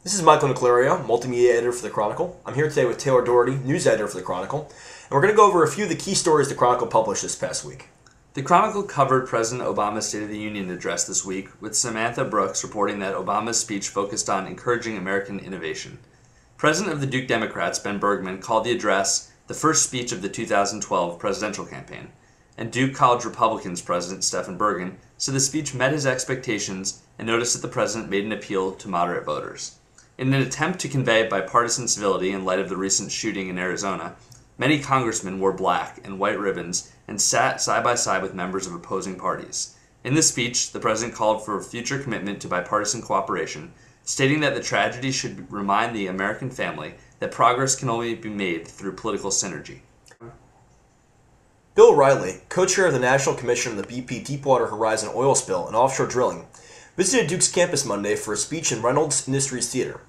This is Michael Naclerio, Multimedia Editor for the Chronicle. I'm here today with Taylor Doherty, News Editor for the Chronicle, and we're going to go over a few of the key stories the Chronicle published this past week. The Chronicle covered President Obama's State of the Union address this week, with Samantha Brooks reporting that Obama's speech focused on encouraging American innovation. President of the Duke Democrats, Ben Bergman, called the address the first speech of the 2012 presidential campaign, and Duke College Republicans President Stephen Bergen said the speech met his expectations and noticed that the president made an appeal to moderate voters. In an attempt to convey bipartisan civility in light of the recent shooting in Arizona, many congressmen wore black and white ribbons and sat side by side with members of opposing parties. In the speech, the president called for a future commitment to bipartisan cooperation, stating that the tragedy should remind the American family that progress can only be made through political synergy. Bill Riley, co-chair of the National Commission on the BP Deepwater Horizon oil spill and offshore drilling, visited Duke's campus Monday for a speech in Reynolds Industries Theater.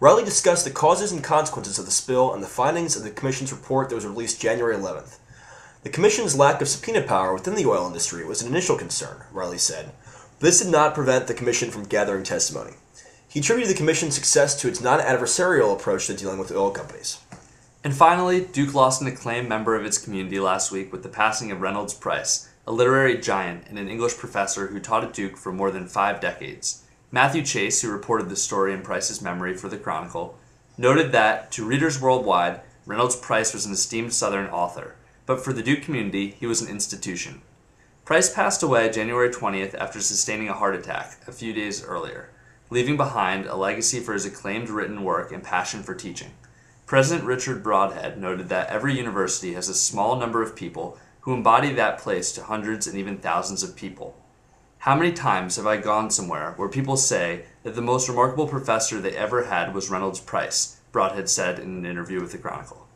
Riley discussed the causes and consequences of the spill and the findings of the Commission's report that was released January 11th. The Commission's lack of subpoena power within the oil industry was an initial concern, Riley said, but this did not prevent the Commission from gathering testimony. He attributed the Commission's success to its non-adversarial approach to dealing with oil companies. And finally, Duke lost an acclaimed member of its community last week with the passing of Reynolds Price, a literary giant and an English professor who taught at Duke for more than 5 decades. Matthew Chase, who reported the story in Price's memory for the Chronicle, noted that, to readers worldwide, Reynolds Price was an esteemed Southern author, but for the Duke community, he was an institution. Price passed away January 20th after sustaining a heart attack a few days earlier, leaving behind a legacy for his acclaimed written work and passion for teaching. President Richard Broadhead noted that every university has a small number of people who embody that place to hundreds and even thousands of people. How many times have I gone somewhere where people say that the most remarkable professor they ever had was Reynolds Price, Broadhead said in an interview with the Chronicle.